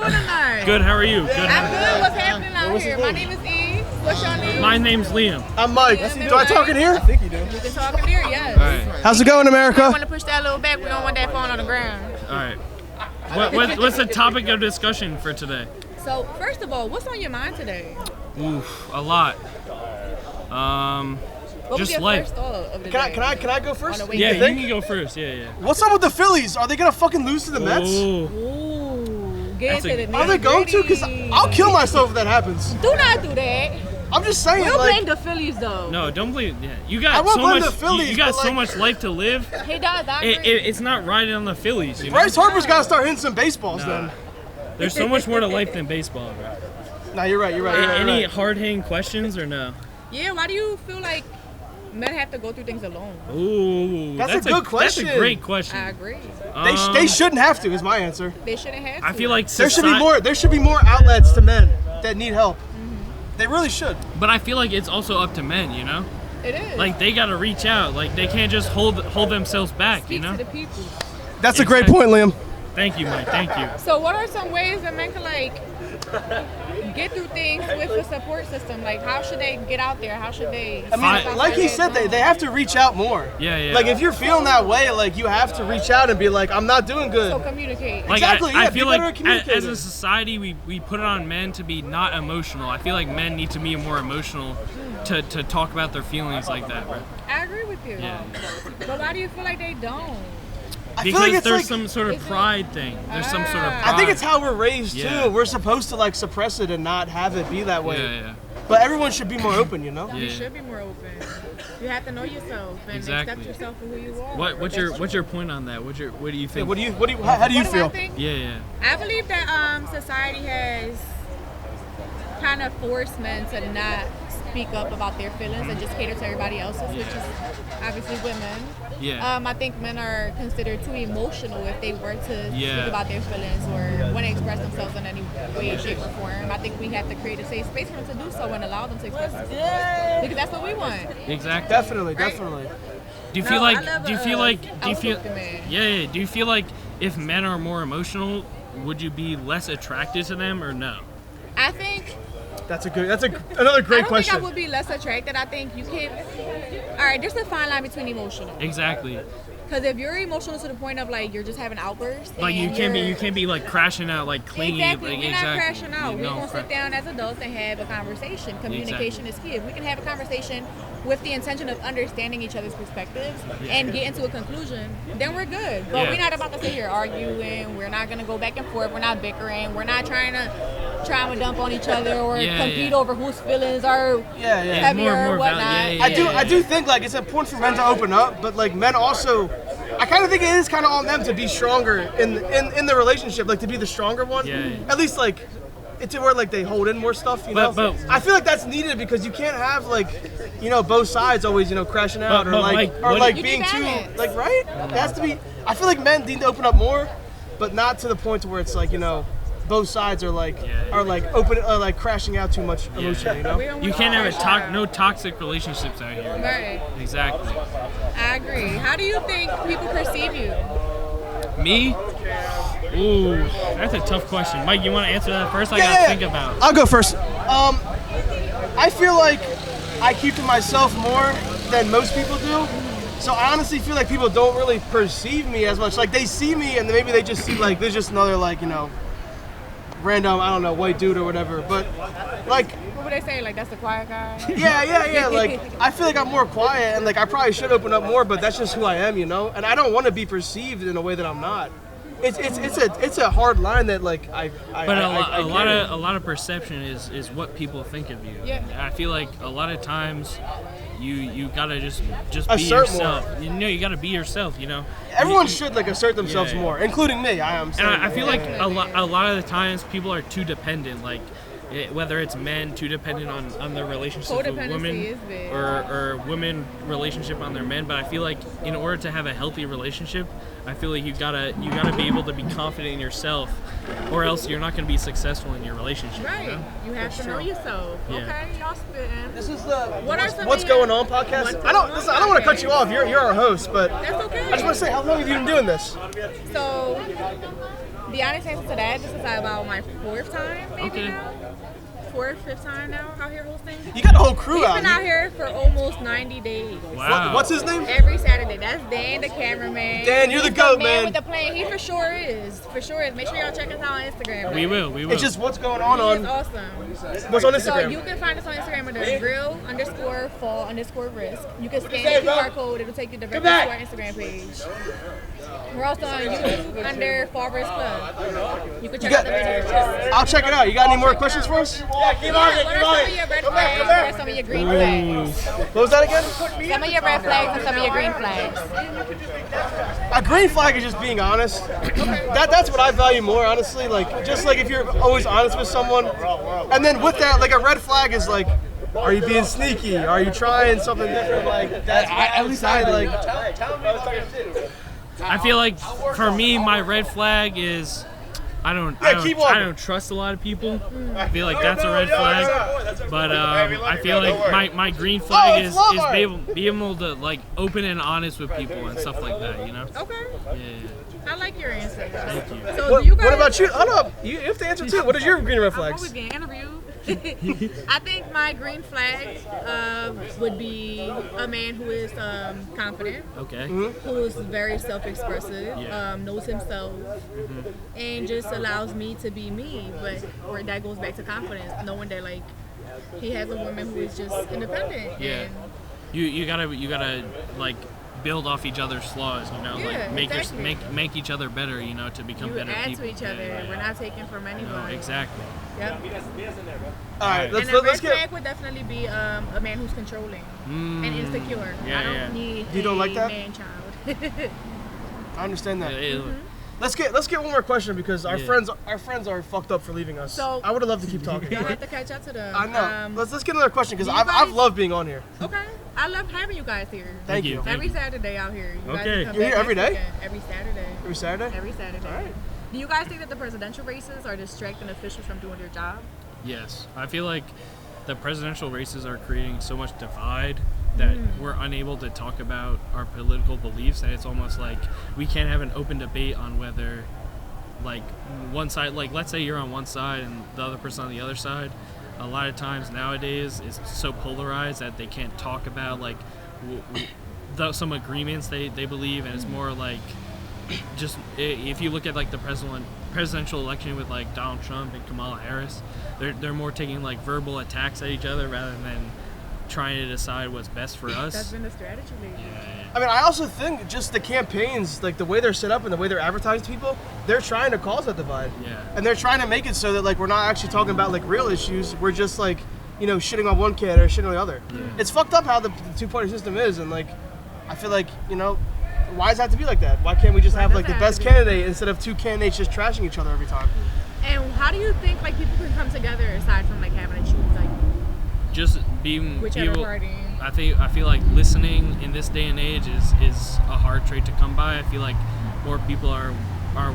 doing tonight? Good, how are you? Good. I'm good. What's happening out here? My name is E. What's your name? My name's Liam. I'm Mike. Do I talk in here? I think you do. You can talk in here, yes. All right. How's it going, I America? want to push that a little back. We don't want that phone on the ground. All right. What's the topic of discussion for today? So, first of all, what's on your mind today? Oof, a lot. What was Just your life. first thought of the Can day? I go first? On the way Yeah, to you can go first. Yeah. What's up with the Phillies? Are they gonna fucking lose to the Mets? Ooh. Ooh, get That's into a- the Are they going to? Because I'll kill myself if that happens. Do not do that. I'm just saying, We'll like, blame the Phillies, though. No, don't believe. Yeah, you I got won't so blame much. the Phillies, you got but, so like- much life to live. He does. I agree. It's not riding on the Phillies. You know? Bryce Harper's gotta start hitting some baseballs Nah. There's so much more to life than baseball, bro. then. Nah, you're right. Any hard-hitting questions or no? Yeah, why do you feel like men have to go through things alone? Ooh, That's a good question. That's a great question. I agree. They shouldn't have to. Is my answer. They shouldn't have to. I feel like There should be more outlets to men that need help. They really should. But I feel like it's also up to men, you know? It is. Like they gotta reach out. Like they can't just hold themselves back, Speak you know? to the people. That's a great point, Liam. Thank you, Mike. Thank you. So what are some ways that men can get through things with a support system? Like how should they get out there? How should they? I mean, like he said, they have to reach out more. Yeah. Like if you're feeling that way, like you have to reach out and be like, I'm not doing good. So communicate. Like Exactly, I yeah, feel be better like at communicating. as a society we put it on men to be not emotional. I feel like men need to be more emotional to talk about their feelings like that, bro. I agree with you. Yeah. But why do you feel like they don't? I feel Because like it's there's like, some sort of Is it- pride thing. There's some sort of pride. I think it's how we're raised Yeah. too. We're supposed to like suppress it and not have it be that way. Yeah. But everyone should be more open, you know? You Yeah. should be more open. You have to know yourself and Exactly. accept yourself for who you are. What's your point on that? What do you Yeah, think? how do you What do I feel? think? Yeah. I believe that society has kind of forced men to not speak up about their feelings and just cater to everybody else's, which is obviously women. Yeah. I think men are considered too emotional if they were to Yeah. speak about their feelings or want to express themselves in any way, shape, or form. I think we have to create a safe space for them to do so and allow them to express themselves. Because that's what we want. Exactly. Definitely. Do you feel I like love do you feel like do you feel outspoken man. yeah, do you feel like if men are more emotional, would you be less attracted to them or no? I think Another great I don't question. think I would be less attracted. I think you can. All right, there's a fine line between emotional. Exactly. Because if you're emotional to the point of like you're just having outbursts, Like you and can't be like crashing out like clean. Exactly, Like, we're not crashing out. We're No, gonna sit down as adults and have a conversation. Communication is key. If we can have a conversation with the intention of understanding each other's perspectives and get into a conclusion, then we're good. But Yeah. we're not about to sit here arguing. We're not gonna go back and forth. We're not bickering. We're not trying to dump on each other or compete over whose feelings are heavier or whatnot. I do think like it's important for men to open up, but like men also, I kind of think it is kind of on them to be stronger in the relationship, like to be the stronger one. Yeah. At least like it's where like they hold in more stuff, you know. But- I feel like that's needed because you can't have like, you know, both sides always, you know, crashing out But, or like Mike, or what- like You being need too balance. like right. It has to be. I feel like men need to open up more, but not to the point to where it's like, you know, both sides are like open like crashing out too much emotionally, you know. We don't You want can't to have crash out. no toxic relationships out here. Right. Exactly. I agree. How do you think people perceive you? Me? Ooh, that's a tough question. Mike, you want to answer that first? I gotta think about. I'll go first. I feel like I keep to myself more than most people do. So I honestly feel like people don't really perceive me as much. Like they see me and maybe they just see like there's just another like, you know, random, I don't know, white dude or whatever. But like What would they say? Like that's the quiet guy? yeah. Like I feel like I'm more quiet and like I probably should open up more, but that's just who I am, you know? And I don't want to be perceived in a way that I'm not. It's a hard line that like I But I a lot get. of perception is what people think of you. Yeah. I feel like a lot of times you gotta just be Assert yourself. more. You know, you gotta be yourself. You know. Everyone should like assert themselves Yeah. more, including me. I am. And I feel like a lot of the times people are too dependent. Like whether it's men too dependent on their relationship with Codependency women is big. or women relationship on their men. But I feel like in order to have a healthy relationship, I feel like you gotta be able to be confident in yourself, or else you're not gonna be successful in your relationship. Right. You know? You have to know yourself. Yeah. Okay, y'all spitting. This is the What are some What's of your- Going On podcast. What's I don't Going On I don't want to cut you podcast? off. You're our host, but That's okay. I just want to say, how long have you been doing this? So The honest answer to that, this is about my 4th time, maybe Okay. now. 4th, 5th time now out here hosting. You got a whole crew He's out. been out here for almost 90 days. Wow. What's his name? Every Saturday. That's Dan, the cameraman. Dan, you're the He's goat, man man. with the plan. He for sure is. For sure is. Make sure y'all check us out on Instagram. We will. It's just what's going He is on. awesome. What's on So Instagram? you can find us on Instagram under real_fall_risk. You can scan the QR code. It'll take you directly to our Instagram page. We're also on YouTube under Fall Risk Club. You can check out the videos. I'll check it out. You got any more questions for us? Yeah, what are some of your red flags? What are some of your green flags? What was that again? Some of your red flags and some of your green flags. A green flag is just being honest. That's what I value more, honestly. Like, just like if you're always honest with someone, and then with that, like a red flag is like, are you being sneaky? Are you trying something different? Like that's at least I like. I feel like for me, my red flag is I don't trust a lot of people. I feel like that's a red flag. But I feel like my green flag is be able to like open and honest with people and stuff like that. You know? Okay. Yeah. I like your answer. Thank you. So do you guys, What about you? Hold up. You have to answer too. What is your green red I'm always flags? getting interviewed. I think my green flag would be a man who is confident, Okay. who is very self-expressive, Yeah. knows himself, and just allows me to be me. But where that goes back to confidence, knowing that like he has a woman who is just independent. Yeah. And You gotta like build off each other's flaws, you know, Yeah, like make exactly. make each other better, you know, to become you better add people. to each other. Yeah, yeah. We're not taking from anyone. No, exactly. Yep. All right, let's And a red get. flag would definitely be a man who's controlling and insecure. Yeah, I don't yeah. need You don't a like that? man-child. I understand that. Yeah, Let's get one more question because our Yeah. friends are fucked up for leaving us. So- I would have loved to keep talking. Y'all have to catch up to them. I know. Let's get another question because do you I've guys- loved being on here. Okay. I love having you guys here. Thank you. Thank Every you. Saturday out here. You guys Okay. can come You're here back every next day? weekend. Every Saturday. Every Saturday. Every Saturday. All right. Do you guys think that the presidential races are distracting officials from doing their job? Yes, I feel like the presidential races are creating so much divide that we're unable to talk about our political beliefs, and it's almost like we can't have an open debate on whether, like, one side, like, let's say you're on one side and the other person on the other side. A lot of times nowadays it's so polarized that they can't talk about like some agreements they believe, and it's more like just if you look at like the presidential election with like Donald Trump and Kamala Harris, they're more taking like verbal attacks at each other rather than trying to decide what's best for us. That's been the strategy lately. I mean, I also think just the campaigns, like the way they're set up and the way they're advertised to people, they're trying to cause that divide. Yeah. And they're trying to make it so that like we're not actually talking about like real issues. We're just like, you know, shitting on one candidate or shitting on the other. Yeah. It's fucked up how the two-party system is, and like, I feel like, you know, why does it have to be like that? Why can't we just have like the best candidate instead of two candidates just trashing each other every time? And how do you think like people can come together aside from like having to choose like Just being whichever people, party? I feel like listening in this day and age is a hard trait to come by. I feel like more people are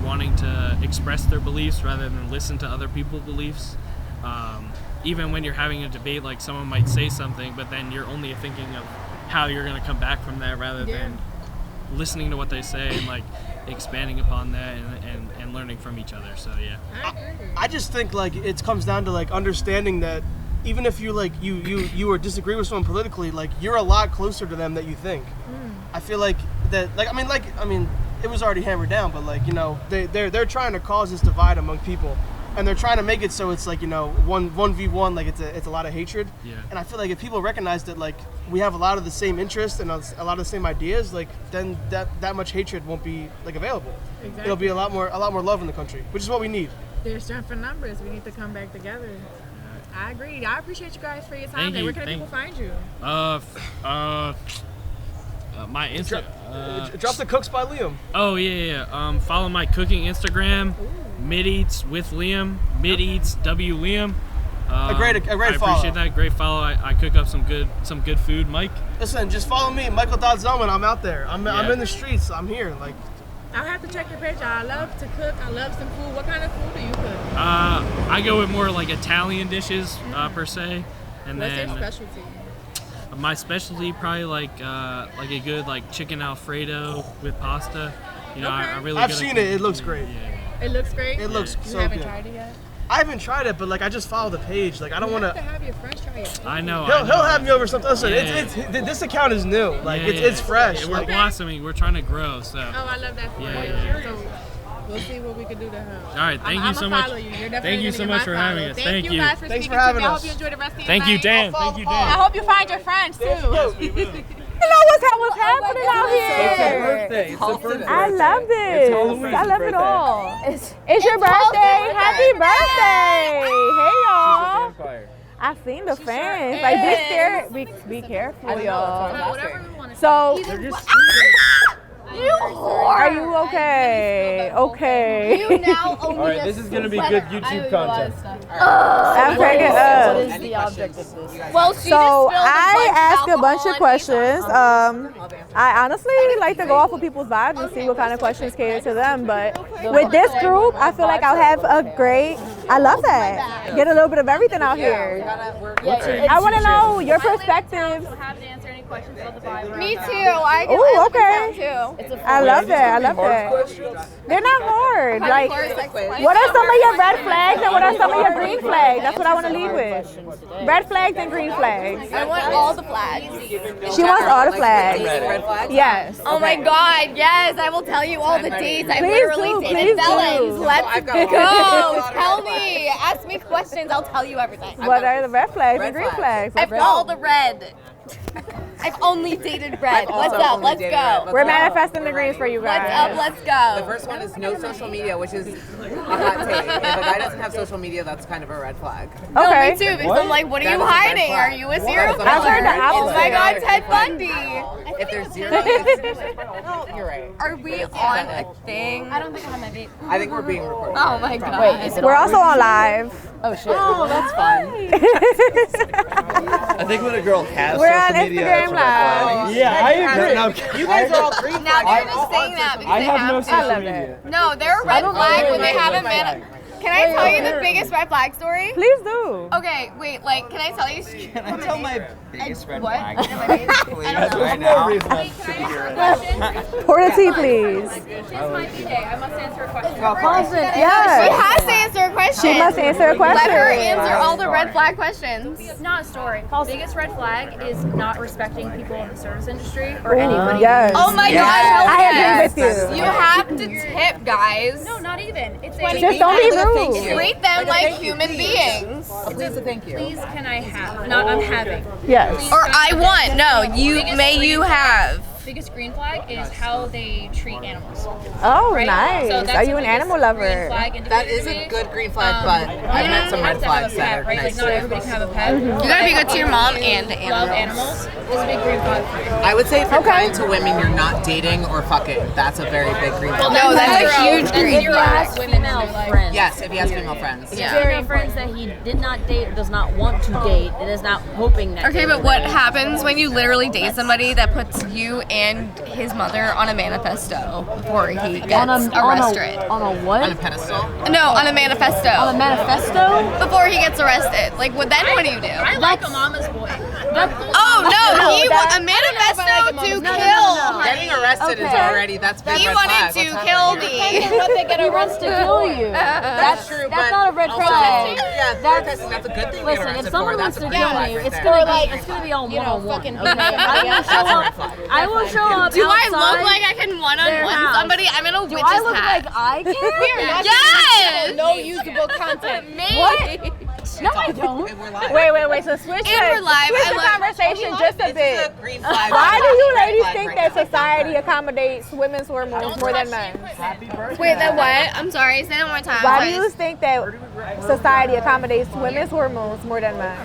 wanting to express their beliefs rather than listen to other people's beliefs. Even when you're having a debate, like someone might say something, but then you're only thinking of how you're going to come back from that rather than listening to what they say and like expanding upon that and learning from each other. So yeah. I just think like it comes down to like understanding that even if you like you or disagree with someone politically, like you're a lot closer to them than you think. I feel like that like I mean it was already hammered down, but like, you know, they're trying to cause this divide among people, and they're trying to make it so it's like, you know, 1v1, like it's a lot of hatred. Yeah. And I feel like if people recognize that like we have a lot of the same interests and a lot of the same ideas, like then that much hatred won't be like available. Exactly. It'll be a lot more love in the country, which is what we need. There's strength in numbers. We need to come back together. I agree. I appreciate you guys for your time. Thank you. Where can people find you? My Insta. Drop the Cooks by Liam. Oh yeah. Follow my cooking Instagram, Mid Eats with Liam, Mid Eats W Liam. A great I follow. appreciate that. Great follow. I cook up some good food, Mike. Listen, just follow me, Michael.Zelman. I'm out there. I'm in the streets. I'm here. Like, I'll have to check your page. I love to cook. I love some food. What kind of food do you cook? I go with more like Italian dishes per se, and What's then your specialty? my specialty probably like a good like chicken Alfredo with pasta. You know, Okay. I really. I've good at seen it. It looks cooking. great. Yeah. It looks great. It looks You so haven't good. tried it yet? I haven't tried it, but like I just follow the page. Like I don't want You have to have your friends try it. I know. He'll have me over something. Listen, Yeah. it's this account is new. Like it's fresh. We're Like, blossoming. We're trying to grow. So. Oh, I love that for Yeah, you. yeah. So we'll see what we can do to help. All right, thank you so much. Follow you. You're definitely Thank you gonna so be much my for having follow. us. Thank Thank you you. guys for Thanks speaking for having to me. I us. hope you enjoy the rest of your Thank you, night. Dan. Thank you, Dan. I hope you find your friends too. Hello, what's happening out here? It's a birthday. I love this. Halloween. I love it all. It's It's your birthday. Happy birthday. Hey, y'all. Vampire. I seen the fans. Like, be scared. Be careful, y'all. Whatever we want to So, you whore. are you okay? Okay. You now owe me All right, a this is gonna be sweater. good YouTube content. I'm cracking up. What is the object of this? Well, she So just spilled I ask a alcohol bunch of on me. questions. I honestly like to go off of people's vibes and see what kind of questions cater to them. But with this group, I feel like I'll have a great. I love that. Get a little bit of everything out here. I want to know your perspectives. Me too. I get Ooh, I okay. too. It's a I love that. I love that. They're not hard. Like, what are some of your red flags and what are some of your green flags? That's what I want to lead with. Red flags and green flags. I want all the flags. She wants all the flags. Red flags? Yes. Oh my God, yes, I will tell you all the dates. I Please literally do, dated please felons. do. Let's go. Tell me. Ask me questions. I'll tell you everything. What are the red flags and green flags? I've all the red. I've only dated red. What's up? Let's go. We're manifesting the greens for you What's guys. up? Let's The go. first one is no social media, which is a hot take. If a guy doesn't have social media, that's kind of a red flag. No, Okay. me too. Because I'm like, what are That you is a red hiding? flag. Are you a That serial is a killer? I've heard the Oh my opposite. God, Ted Bundy. If there's zero, it's, you're right. Are we on a thing? I don't think I'm on my vape. I think we're being recorded. Oh my God. We're also on live. Oh shit. Oh, that's fun. I think when a girl has We're social on media, Instagram that's a red flag. Live. Yeah, I agree. You guys are all green Now flags. they're just saying that because I they have no have social I love media. it. No, they're a red flag when they have a man. Can I tell you the biggest red flag story? Please do. Okay, wait, like, can I tell you? Can I tell my biggest red What? flag? Please, I don't know. right now. Pour the tea, please. I must answer a question. She Yes. has to answer a question. She must answer a question. Let her answer all the red flag questions. It's not a story. Biggest red flag is not respecting people in the service industry or anybody. Yes. Oh my Yes. God, hell I yes. agree with you. You have to tip, guys. No, not even. It's Just don't be rude. Treat them like human beings. Please and thank you. please can I have? Not I'm having. Yes. Or I want. No, you have. Biggest green flag is how they treat animals. Oh, Right? nice. So that's Are you the an biggest animal green lover? flag That is a individually. good green flag, but I've met some You red have to have flags a that pet, are right? Like nice. not everybody can have a pet. You gotta be good to your mom and to Love animals. animals is a big green flag for you. I would say if you're Okay. kind to women, you're not dating or fucking. That's a very big green flag. No, that's a huge That's green zero flag. women in their life. friends. Yes, if he has female friends. Yeah. Female friends that he did not date, does not want to date, and is not hoping that. Okay, they but will what date. happens when you literally date somebody that puts you and his mother on a manifesto before he gets arrested? On a On a what? pedestal. No, on a manifesto. On a manifesto? Before he gets arrested. Like, then what do you do? I like a mama's boy. Oh no, he a manifesto to kill. Getting arrested is already, that's big He red wanted flag. to What's kill happening? me. What they get arrested to kill you. That's true, That's but not a red also- flag. Yeah, protesting, that's a good thing. to get Listen, arrested if someone for. wants That's to a green kill flag me, right it's there. gonna be on one-on-one. Okay? I will show up. I will show up. Do I outside. look like I can one-on-one house. somebody? I'm in a Do witch's I look hat. like I can? Yes! No usable content. Me. What? No, I don't. And we're live. Wait. So switch And we're live. switch I the love- conversation just a This bit. is a green flag. Why do you Red ladies flag think right that now. society accommodates women's hormones more than men? Wait, that what? I'm sorry. Say that one more time. Why I'm do sorry. you think that society accommodates women's hormones more than men?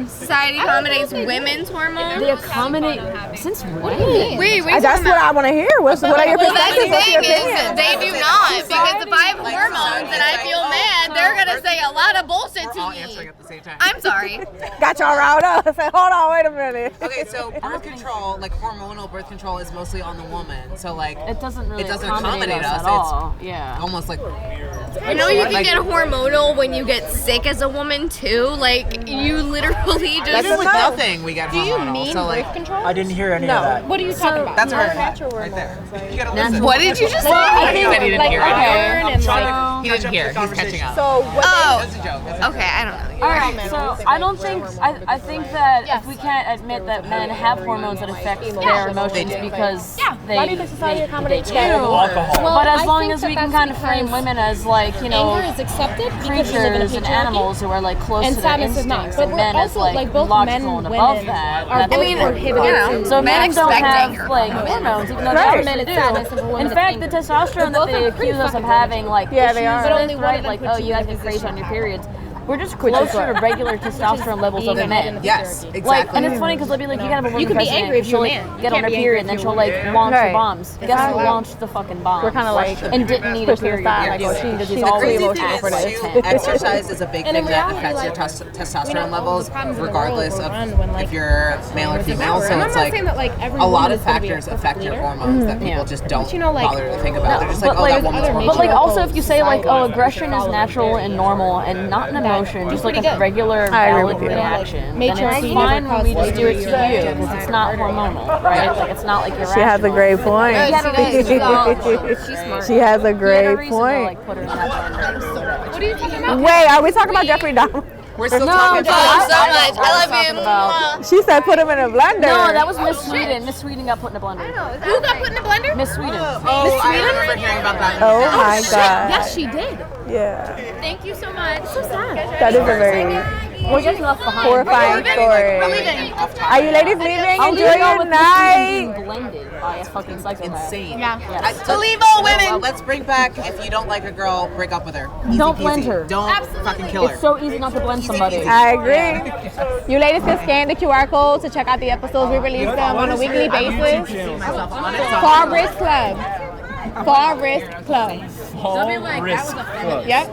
Society accommodates women's hormones? They accommodate since when? Wait, That's what I want to hear. What are your Well, that's the perspectives? What's thing your is opinion? they do not, because if I have hormones and I feel mad, they're gonna to say a lot of bullshit We're to all me. answering at the same time. I'm sorry. Got y'all riled up. I said, hold on, wait a minute. Okay, so birth control, like hormonal birth control, is mostly on the woman. So like It doesn't really accommodate us us. at all. Yeah. It's almost like You know you can like- get hormonal when you get sick as a woman too. Like you literally just. even with nothing, we get Do you hormonal. mean so like birth control? I didn't hear any of that. What are you talking about? that's her natural right there. hormones, You gotta listen. What did you just say? I think said he didn't like, hear. okay. Iron and He didn't hear. He's catching up. So what Oh, That's a joke. That's a okay. I don't know. All right, so I don't think I think that if we can't admit that men have hormones that affect their emotions because they Why do you think society they accommodates do. that? Alcohol. Well, But as I long think as that we can that's kind of frame because women as like, you know, anger is accepted because we live in a creatures and patriarchy. animals who are like close And to their sadness is not. instincts, But and we're men as also, like, like, both logical men and and above women that. are That's both the thing. prohibited So men men don't expect have anger like from women. hormones, even though Right. they For men, it's sadness, and for women, In it's fact, the anger. testosterone that Both they are pretty accuse us of fucking having like Yeah, issues they are. with, But only one right? of them Like, puts oh, you you in a guys get crazy position on your of power. periods. We're just closer to regular testosterone levels of being men. in a Yes, patriarchy. exactly. Like, and it's funny because they'll be like, you can have a woman You can be president, angry if she'll you're a like man. You get on can't her be period, and angry then if she'll you're a like woman. launch the Right. bombs. Guess who launched the fucking bombs? We're kind of like and didn't need a pushing period. aside, like, because oh, she's she's The always crazy emotional thing for is, this. too, exercise is a big And in thing that reality, affects your like, testosterone all levels, the problems in the regardless world of will run when, like, if you're male or female. So And I'm it's not like saying that, like, every a lot woman of is gonna be a factors perfect affect your leader. hormones that people just don't you know, like, bother to think about. They're just like, But oh, like, that woman's other but like hormonal. also if you say like, oh, aggression is natural and normal and not an emotion, just like a regular I agree valid with you. reaction, then Matriarchy it's fine never when we caused just do it to slavery you or because it's not hormonal, right? Like it's not like you're She has a great point. She's smart. She has a great reason to point. like put her in that blender. What are you talking about? Wait, are we talking about Jeffrey Dahmer? We're still No, talking Oh, about so much. I love talking you. about- She said put him in a blender. No, that was Miss Sweden. Miss Sweden got put in a blender. Who got put in the blender? Miss Sweden. Oh, I remember hearing about that. Oh my god. Yes, she did. Yeah. Thank you so much. So sad. That is a very We're getting left behind. horrifying story. Are you ladies leaving? I'll Enjoy leave y'all your with Miss Sweden night. being blended by a fucking psychopath. Insane. Yeah. Believe all women. Let's bring back, if you don't like a girl, break up with her. Easy Don't peasy. blend her. Don't fucking kill her. It's so easy not to blend somebody. I agree. You ladies can scan the QR code to check out the episodes. We release them on a weekly basis. Fall Risk Club. Fall Risk Club. Fall risk. Yep.